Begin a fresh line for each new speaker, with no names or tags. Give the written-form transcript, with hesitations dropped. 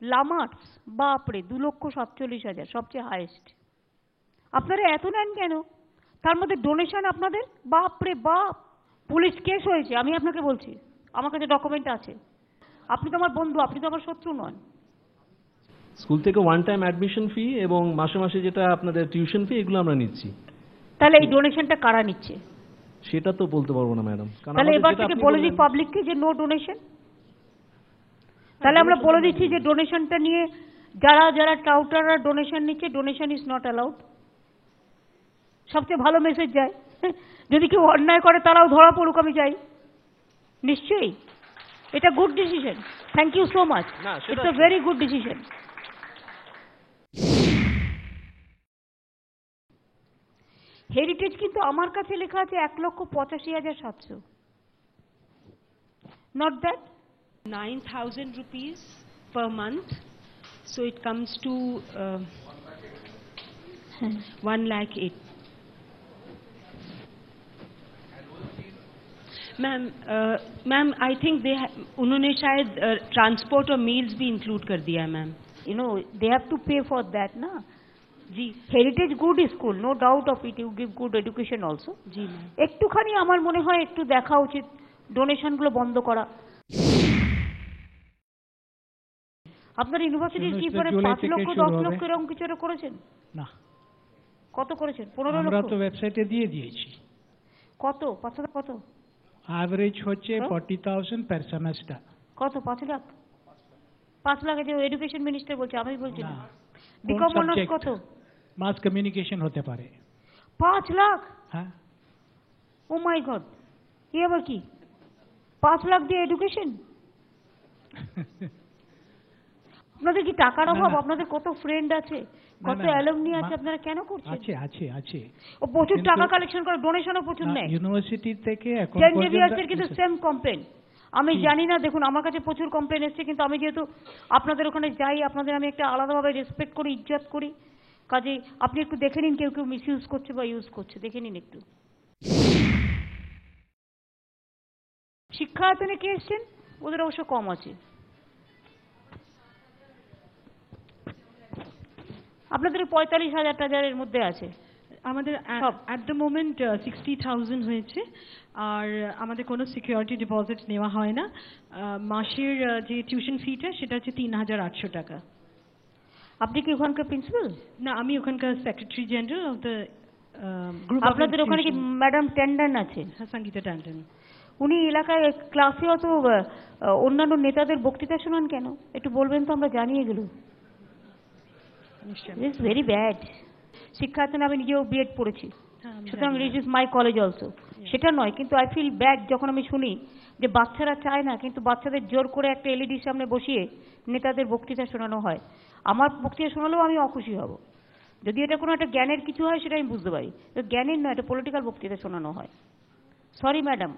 লামার্স, বাপরে 2,47,000 সবচেয়ে হাইয়েস্ট। আপনারা এত নেন কেন? তার মধ্যে ডোনেশন আপনাদের বাপরে বাপ। পুলিশ কেস হয়েছে, আমি আপনাকে বলছি, আমার কাছে ডকুমেন্ট আছে। আপনি তো আমার বন্ধু, আপনি তো আমার শত্রু নন।
স্কুল থেকে ওয়ান টাইম অ্যাডমিশন ফি এবং মাসে মাসে যেটা আপনাদের টিউশন ফি, এগুলো আমরা নিচ্ছি।
তাহলে এই ডোনেশনটা কারা নিচ্ছে?
সেটা তো বলতে পারবো না ম্যাডাম।
তাহলে এবার থেকে বলে দিই পাবলিককে যে নো ডোনেশন। তাহলে আমরা বলে দিচ্ছি যে ডোনেশনটা নিয়ে যারা যারা টাউটাররা ডোনেশন নিচ্ছে, ডোনেশন ইজ নট অ্যালাউড। সবচেয়ে ভালো মেসেজ যায়। যদি কেউ অন্যায় করে তারাও ধরা পড়ুক, আমি চাই। নিশ্চয়ই এটা good decision. Thank you so much, it's a very good decision. Heritage কিন্তু আমার কাছে লেখা আছে 1,85,700। Not that?
9,000 rupees per month, so it comes to 1,08,000. Ma'am I think उन्होंने शायद ट्रांसपोर्ट और मील्स भी इंक्लूड कर दिया है ma'am.
You know, they have to pay for that, na?
जी,
heritage good school, no doubt of it, you give good education also.
जी ma'am.
একটুখানি আমার মনে হয় একটু দেখা উচিত ডোনেশনগুলো বন্ধ করা। আপনার ইউনিভার্সিটির কি পরে 5 লক্ষ 10 লক্ষ এরকম কিছু একটা করেছেন?
না।
কত করেছেন? 15 লক্ষ?
আমরা তো ওয়েবসাইটে দিয়ে দিয়েছি।
কত? 5 লাখ কত?
অ্যাভারেজ হচ্ছে 40,000 পার সেমেস্টার।
কত? 5 লাখ? 5 লাখ যে এডুকেশন মিনিস্টার বলছে, আমি বলছি না।
না।
বিকম অনার্স কত?
মাস কমিউনিকেশন হতে পারে।
5 লাখ?
হ্যাঁ।
ও মাই গড, কি আবার কি 5 লাখ দিয়ে এডুকেশন? আপনাদের কি টাকার অভাব? আপনাদের কত ফ্রেন্ড আছে, কত অ্যালুমনি আছে, আপনারা কেন করছেন?
আছে আছে আছে।
ও প্রচুর টাকা কালেকশন করে, ডোনেশনও প্রচুর নেয়।
ইউনিভার্সিটি থেকে এখন
সেন্ট জেভিয়ার্সের কিন্তু সেম কমপ্লেন। আমি জানি না, দেখুন আমার কাছে প্রচুর কমপ্লেন এসেছে, কিন্তু আমি যেহেতু আপনাদের ওখানে যাই, আপনাদের আমি একটা আলাদাভাবে রেসপেক্ট করি, ইজ্জত করি, কাজে আপনি একটু দেখে নিন কেউ কেউ মিসইউজ করছে বা ইউজ করছে, দেখে নিন একটু। শিক্ষা আয়তনে কে এসছেন? ওদের অবশ্য কম আছে। আপনাদের 45,000 টাজারের মধ্যে আছে
আমাদের অ্যাট দ্য মোমেন্ট 60,000 হয়েছে। আর আমাদের কোনো সিকিউরিটি ডিপোজিট নেওয়া হয় না। মাসের যে টিউশন ফিটা সেটা হচ্ছে 3,800 টাকা।
আপনি কি ওখানকার প্রিন্সিপাল?
না, আমি ওখানকার secretary general of the group.
আপনাদের ওখানে কি ম্যাডাম ট্যান্ডন আছে?
সঙ্গীতা ট্যান্ডন।
উনি এলাকায় ক্লাসে অত অন্যান্য নেতাদের বক্তৃতা শোনান কেন? একটু বলবেন তো, আমরা জানি এগুলো। It's very bad. শিক্ষায়তনে আমি নিজেও বিএড পড়েছি, সুতরাং it is my college also. সেটা নয়, কিন্তু আই ফিল ব্যাড যখন আমি শুনি যে বাচ্চারা চায় না, কিন্তু বাচ্চাদের জোর করে একটা এলইডির সামনে বসিয়ে নেতাদের বক্তৃতা শোনানো হয়। আমার বক্তৃতা শোনালেও আমি অখুশি হব। যদি এটা কোনো একটা জ্ঞানের কিছু হয় সেটা আমি বুঝতে পারি, তো জ্ঞানের নয়, এটা পলিটিক্যাল বক্তৃতা শোনানো হয়। Sorry madam.